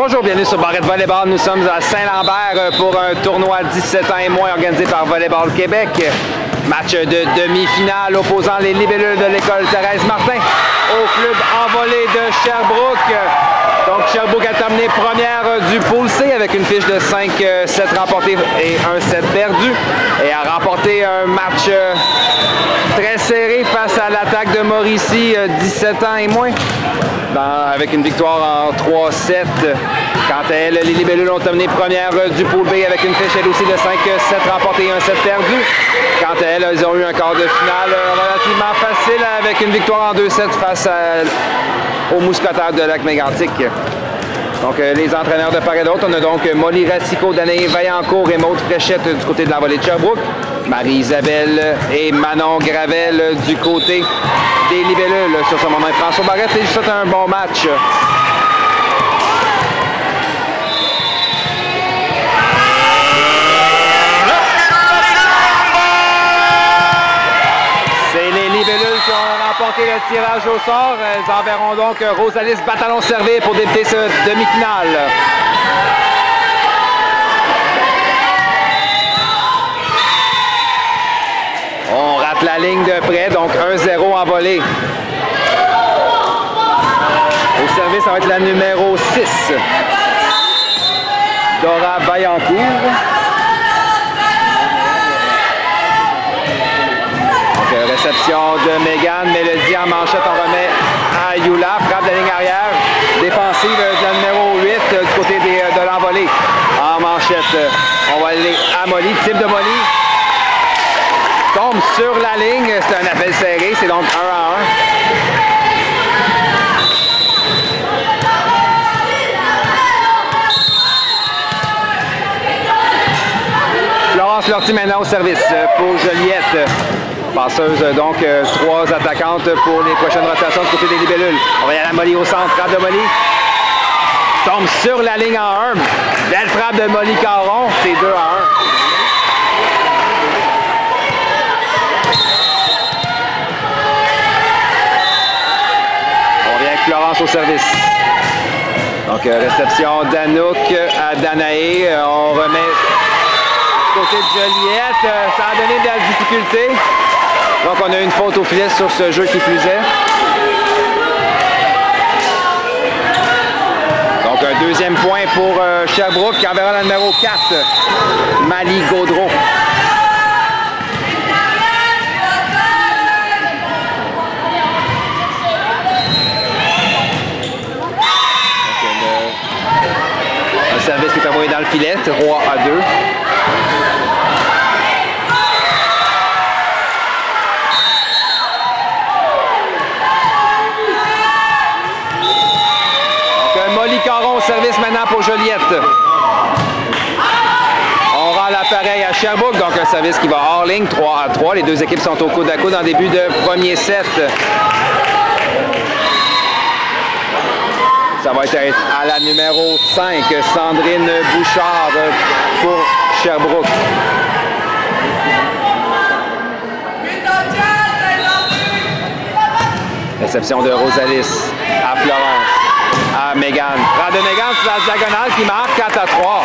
Bonjour, bienvenue sur Barrette Volleyball. Nous sommes à Saint-Lambert pour un tournoi 17 ans et moins organisé par Volleyball Québec. Match de demi-finale opposant les libellules de l'école Thérèse Martin au club envolé de Sherbrooke. Donc Sherbrooke a terminé première du pool C avec une fiche de 5-7 remportés et un 7 perdu et a remporté un match très serré face à l'attaque de Mauricie, 17 ans et moins, avec une victoire en 3-7. Quant à elle, les libellules ont terminé première du pool B avec une fiche elle aussi de 5-7 remportés et un 7 perdu. Quant à elles, ils ont eu un quart de finale relativement facile avec une victoire en 2-7 face aux mousquetaires de Lac-Mégantic. Donc, les entraîneurs de part et d'autre, on a donc Molly Racicot, Danae Vaillancourt et Maude Fréchette du côté de l'envolée de Sherbrooke. Marie-Isabelle et Manon Gravel du côté des libellules. Sur ce moment, François Barrette, il souhaite un bon match. Qui ont remporté le tirage au sort. Elles enverront donc Rosalis Batalon Servé pour débuter ce demi-finale. On rate la ligne de près, donc 1-0 en volée. Au service, ça va être la numéro 6. Dora Vaillancourt. Réception de Mégane, Mélodie en manchette, on remet à Yula, frappe de la ligne arrière, défensive de la numéro 8 du côté de l'envolée. En manchette, on va aller à Molly, type de Molly. Tombe sur la ligne, c'est un appel serré, c'est donc 1-1. Florence Lortie maintenant au service pour Joliette. Passeuse, donc 3 attaquantes pour les prochaines rotations du côté des libellules. On va y aller à Molly au centre, frappe de Molly. Tombe sur la ligne en 1. Belle frappe de Molly Caron, c'est 2-1. On vient avec Florence au service. Donc réception d'Anouk à Danae. On remet du côté de Joliette. Ça a donné de la difficulté. Donc, on a une faute au filet sur ce jeu qui plus est. Donc, un deuxième point pour Sherbrooke qui enverra la numéro 4, Mali Gaudreau. Un service qui est envoyé dans le filet, 3-2. Caron au service maintenant pour Joliette. On rend l'appareil à Sherbrooke, donc un service qui va hors ligne, 3-3. Les deux équipes sont au coude à coude en début de premier set. Ça va être à la numéro 5, Sandrine Bouchard pour Sherbrooke. Réception de Rosalis à Florence. À Mégane. Frappe de Mégane sur la diagonale qui marque 4-3.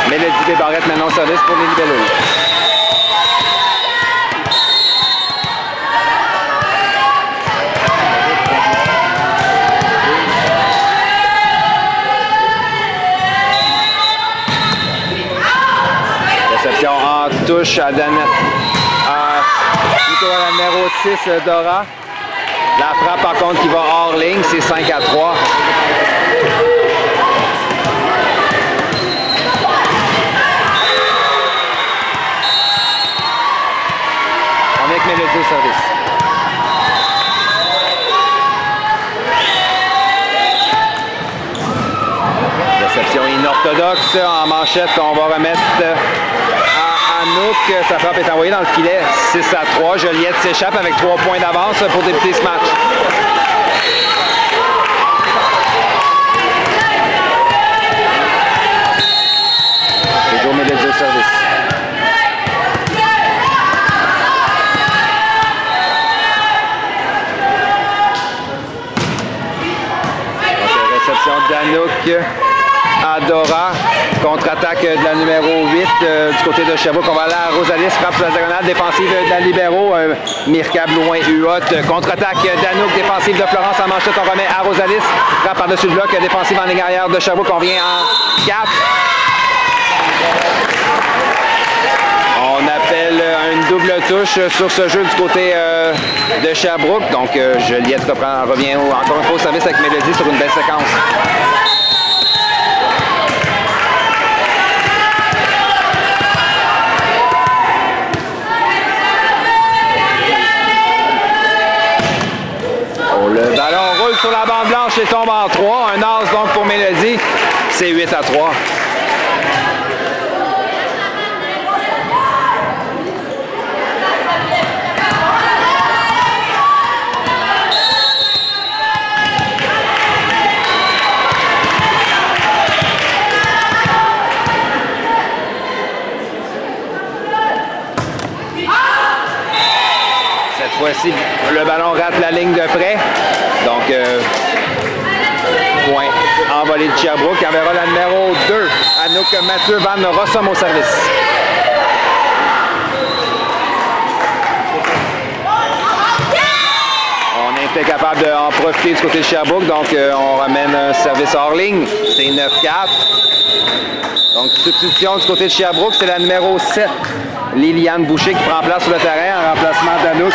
Mélodie Desbarrettes maintenant au service pour les libellules. Réception en touche à Danette. Plutôt à la numéro 6, Dora. La frappe, par contre, qui va hors ligne, c'est 5-3. Avec Mélodie au service. Réception inorthodoxe. En manchette, on va remettre Anouk, sa frappe est envoyée dans le filet, 6-3. Joliette s'échappe avec 3 points d'avance pour débuter ce match. Toujours Mélodie au service. Adora. Contre-attaque de la numéro 8 du côté de Sherbrooke. On va aller à Rosalis. Frappe sur la diagonale défensive de la libéro. Mirka Blouin, Huot. Contre-attaque d'Anouk. Défensive de Florence en manchette. On remet à Rosalis. Frappe par-dessus le bloc. Défensive en ligne arrière de Sherbrooke. On vient en 4. On appelle une double touche sur ce jeu du côté de Sherbrooke. Donc, Juliette revient encore une fois au service avec Mélodie sur une belle séquence. Oh, le ballon roule sur la bande blanche et tombe en 3. Un as donc pour Mélodie. C'est 8-3. Voici, le ballon rate la ligne de près. Donc, point envolé de Sherbrooke. On verra la numéro 2, Anouk Mathieu Van Rossum au service. On était capable d'en profiter du côté de Sherbrooke. Donc, on ramène un service hors ligne. C'est 9-4. Donc, substitution du côté de Sherbrooke, c'est la numéro 7. Liliane Boucher qui prend place sur le terrain en remplacement d'Anouk.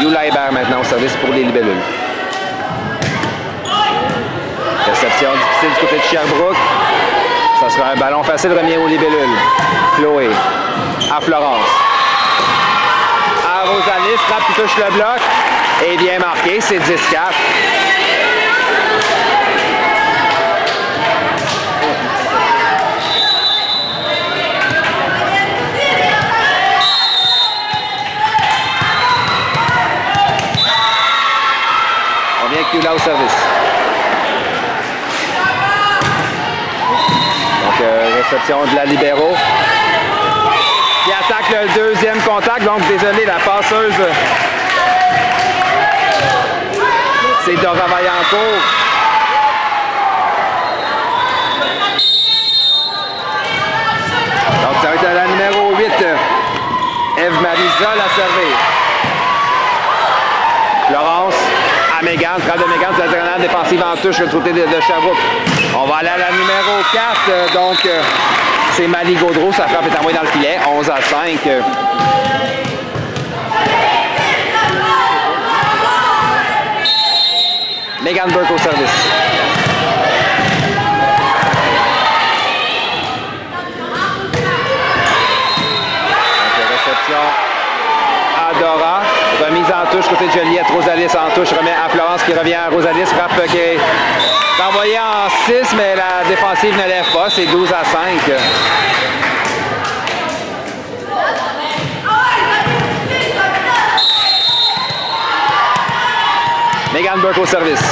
Yula Hébert maintenant au service pour les libellules. Réception difficile du côté de Sherbrooke. Ça sera un ballon facile remis aux libellules. Chloé à Florence. À Rosalis, frappe qui touche le bloc. Et bien marqué, c'est 10-4. On vient avec Yula au service. Donc, réception de la libéro. Qui attaque le deuxième contact. Donc, désolé, la passeuse... C'est Dora Vaillancourt. Donc, ça va être la numéro 8, Eve-Marie Zoll à servir. Florence à Mégane, frappe de Mégane, c'est la diagonale défensive en touche du côté de Sherbrooke. On va aller à la numéro 4, donc c'est Mali Gaudreau, sa frappe est envoyée dans le filet, 11-5. Megan Burke au service. Donc, réception Adora. Remise en touche côté de Juliette. Rosalis en touche. Remet à Florence qui revient à Rosalis. Frappe qui est envoyée en 6, mais la défensive ne lève pas. C'est 12-5. Megan Burke au service.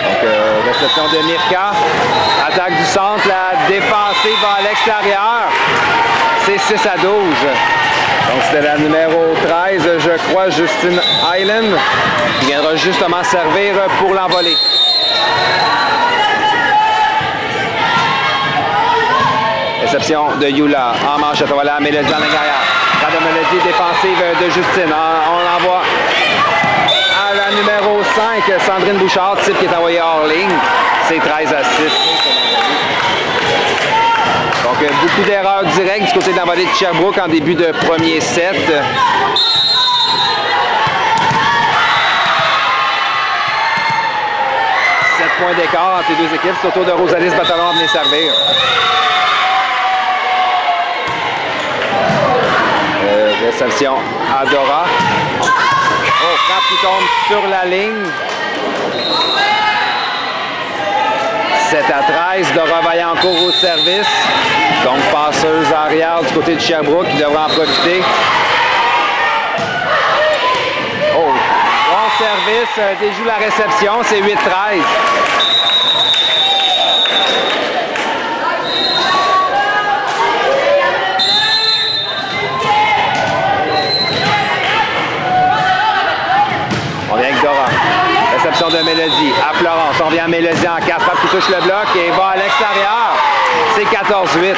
Donc, réception de Mirka. Attaque du centre. La défensive va à l'extérieur. C'est 6-12. Donc, c'était la numéro 13, je crois, Justine Island, qui viendra justement servir pour l'envolée. Réception de Yula en manchette. Voilà la Mélodie en ligne arrière. Pas de Mélodie défensive de Justine. On l'envoie à la numéro 5, Sandrine Bouchard, type qui est envoyé hors ligne. C'est 13-6. Donc, beaucoup d'erreurs directes du côté de l'envolée de Sherbrooke en début de premier set. Points d'écart entre les deux équipes. C'est au tour de Rosalis Bataillon à venir servir. Réception Adora. Oh, frappe qui tombe sur la ligne. 7-13. Dora Vaillancourt au service. Donc, passeuse arrière du côté de Sherbrooke qui devra en profiter. Oh, bon service. Déjoue la réception. C'est 8-13. Réception de Mélodie à Florence. On vient à Mélodie en 4 frappes qui touche le bloc et va à l'extérieur. C'est 14-8.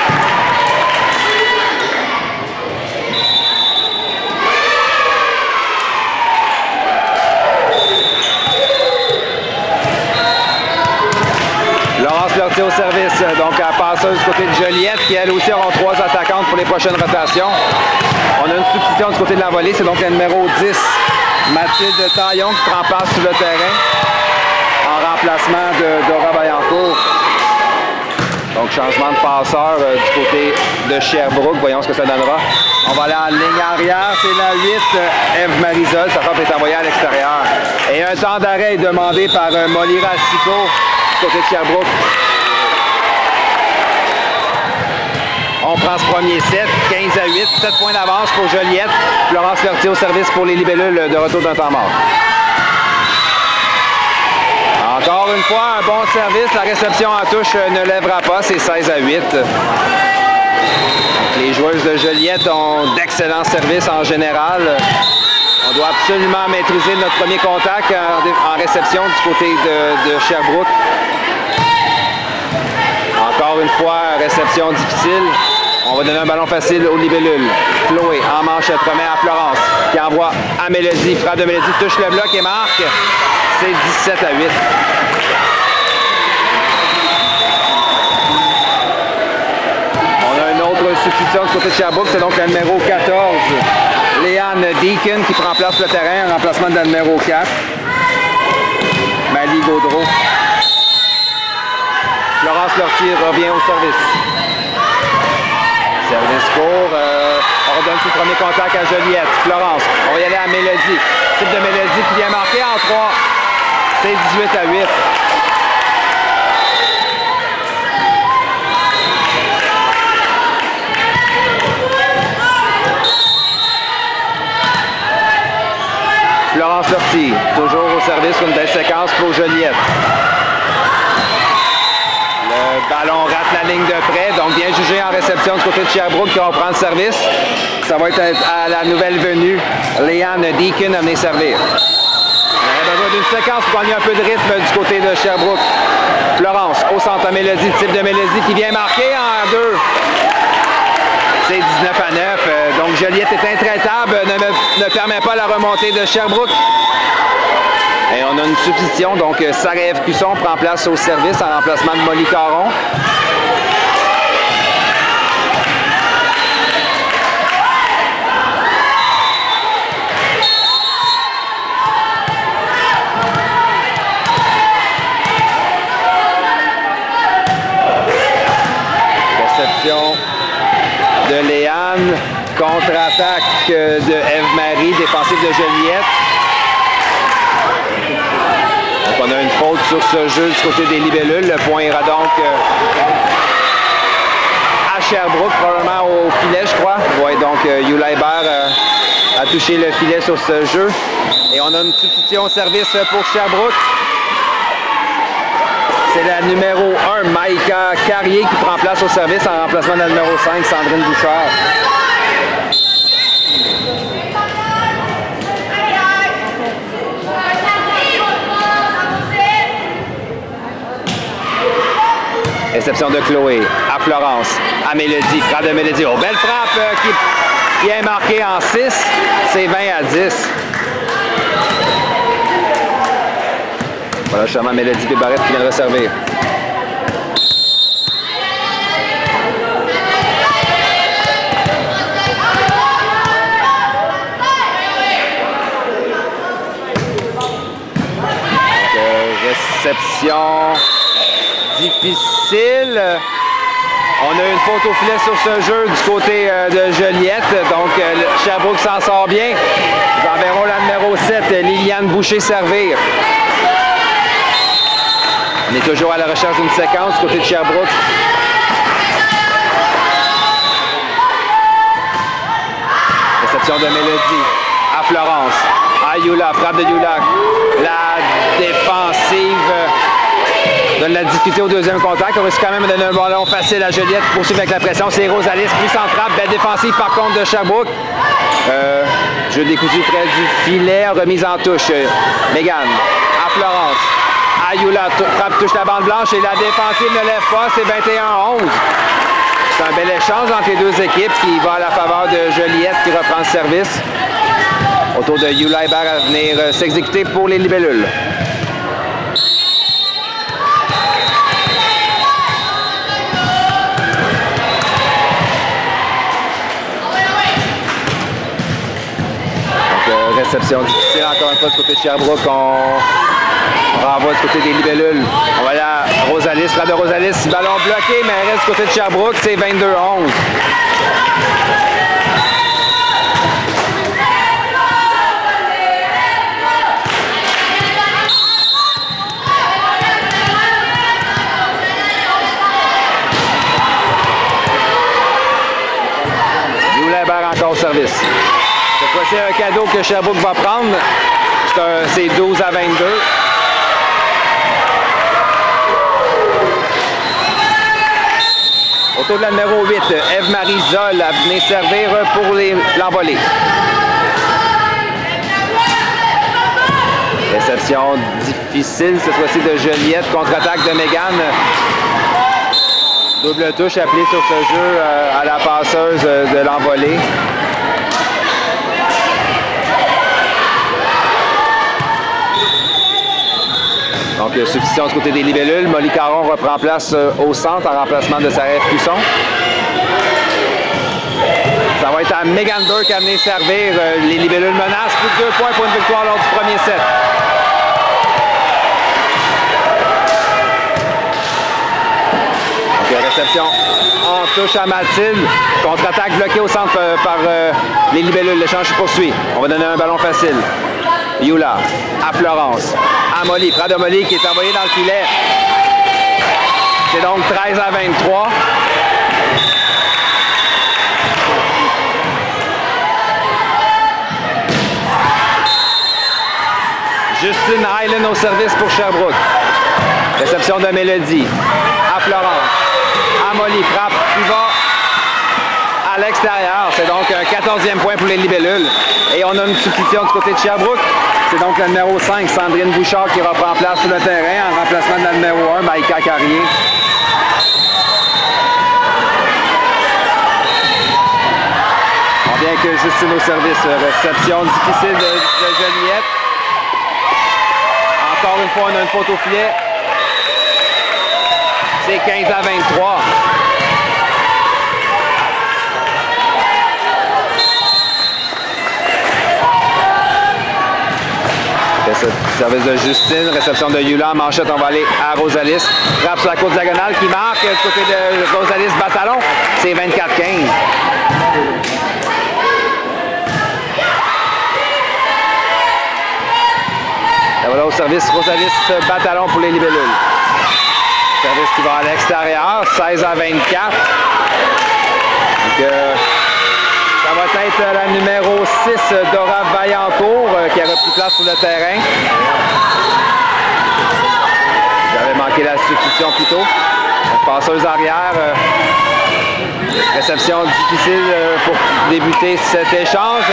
Laurence Lortie au service, donc à passeuse du côté de Joliette, qui elle aussi auront 3 attaquantes pour les prochaines rotations. On a une substitution du côté de la volée, c'est donc le numéro 10, Mathilde Taillon, qui prend place sur le terrain en remplacement de Dora Vaillancourt. Donc changement de passeur du côté de Sherbrooke, voyons ce que ça donnera. On va aller en ligne arrière, c'est la 8, Eve Marisol, sa frappe est envoyée à l'extérieur. Et un temps d'arrêt demandé par Molly Racicot du côté de Sherbrooke. On prend ce premier set, 15-8, 7 points d'avance pour Joliette. Florence Lortie au service pour les libellules de retour d'un temps mort. Encore une fois, un bon service. La réception en touche ne lèvera pas, c'est 16-8. Les joueuses de Joliette ont d'excellents services en général. On doit absolument maîtriser notre premier contact en réception du côté de Sherbrooke. Encore une fois, réception difficile. On va donner un ballon facile aux libellules. Chloé en manchette, remet à Florence, qui envoie à Mélodie. Frappe de Mélodie, touche le bloc et marque. C'est 17-8. On a une autre substitution du côté de Sherbrooke, c'est donc le numéro 14, Léane Deacon, qui prend place sur le terrain en remplacement de la numéro 4, Mali Gaudreau. Florence Lortie revient au service. Service court. On redonne le premier contact à Joliette. Florence, on va y aller à Mélodie. Type de Mélodie qui vient marquer en 3. C'est 18-8. Florence Lortie, toujours au service sur une belle séquence pour Joliette. Le ballon rate la ligne de près, donc bien jugé en réception du côté de Sherbrooke qui va prendre le service. Ça va être à la nouvelle venue, Léane Deacon, à venir servir. On aurait besoin d'une séquence pour gagner un peu de rythme du côté de Sherbrooke. Florence, au centre à Mélodie, type de Mélodie qui vient marquer en 2. C'est 19-9, donc Joliette est intraitable, ne permet pas la remontée de Sherbrooke. Et on a une substitution, donc Sarah-Ève Cusson prend place au service en remplacement de Molly Caron. Réception de Léane, contre-attaque de Ève-Marie, défensive de Joliette. Donc on a une faute sur ce jeu du côté des libellules. Le point ira donc à Sherbrooke, probablement au filet, je crois. Oui, donc Yula Hébert a touché le filet sur ce jeu. Et on a une substitution au service pour Sherbrooke. C'est la numéro 1, Maïka Carrier, qui prend place au service en remplacement de la numéro 5, Sandrine Bouchard. Réception de Chloé à Florence, à Mélodie, frappe de Mélodie. Oh, belle frappe qui est marquée en 6, c'est 20-10. Voilà justement Mélodie Pébarrette qui vient de servir. Réception difficile. On a une faute au filet sur ce jeu du côté de Joliette. Donc Sherbrooke s'en sort bien. Nous enverrons la numéro 7, Liliane Boucher, servir. On est toujours à la recherche d'une séquence du côté de Sherbrooke. Réception de Mélodie à Florence. À Yula, frappe de Yula. La défensive donne la difficulté au deuxième contact. On risque quand même de donner un ballon facile à Joliette pour poursuivre avec la pression. C'est Rosalie, plus centrale. Belle défensive par contre de Sherbrooke. Jeu décousu près du filet, remise en touche. Mégane à Florence. Ayula frappe, touche la bande blanche et la défensive ne lève pas. C'est 21-11. C'est un bel échange entre les deux équipes qui va à la faveur de Joliette qui reprend le service. Autour de Yula Hébert à venir s'exécuter pour les libellules. Donc, réception difficile encore une fois du côté de Sherbrooke. On renvoie du côté des libellules. On va aller à Rosalis, frappe de Rosalis, ballon bloqué, mais elle reste du côté de Sherbrooke, c'est 22-11. Encore au service. Cette fois-ci, un cadeau que Sherbrooke va prendre. C'est 12 à 22. Autour de la numéro 8, Eve-Marie Zoll a venu servir pour l'envolée. Réception difficile, cette fois-ci de Joliette. Contre-attaque de Mégane. Double touche appelée sur ce jeu à la passeuse de l'envolée. Donc, substitution du côté des libellules. Molly Caron reprend place au centre en remplacement de Sarah F. Cusson. Ça va être à Megan Burke à venir servir. Les libellules menacent. Plus de 2 points pour une victoire lors du premier set. Réception en touche à Mathilde. Contre-attaque bloquée au centre par les libellules. L'échange se poursuit. On va donner un ballon facile. Yula à Florence. À Molly. Frappe de Molly qui est envoyé dans le filet. C'est donc 13 à 23. Justine Highland au service pour Sherbrooke. Réception de Mélodie. À Florence. Molly frappe qui va à l'extérieur. C'est donc un 14e point pour les libellules. Et on a une substitution du côté de Sherbrooke. C'est donc le numéro 5, Sandrine Bouchard, qui reprend place sur le terrain en remplacement de la numéro 1, Maïka Carrier. On vient que Justine au service. Réception difficile de Joliette. Encore une fois, on a une faute au filet. C'est 15 à 23. Service de Justine, réception de Yula, manchette, on va aller à Rosalis. Frappe sur la côte diagonale qui marque du côté de Rosalis Batalon. C'est 24-15. Et voilà au service Rosalis Batalon pour les libellules. Service qui va à l'extérieur, 16 à 24. Donc, ça va être la numéro 6, Dora Vaillancourt, qui a repris place sur le terrain. J'avais manqué la substitution plus tôt. Passeuse arrière. Réception difficile pour débuter cet échange.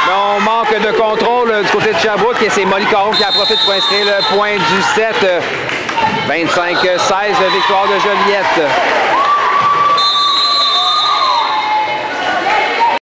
Mais on manque de contrôle du côté de Sherbrooke et c'est Molly Caron qui en profite pour inscrire le point du set. 25-16, victoire de Joliette.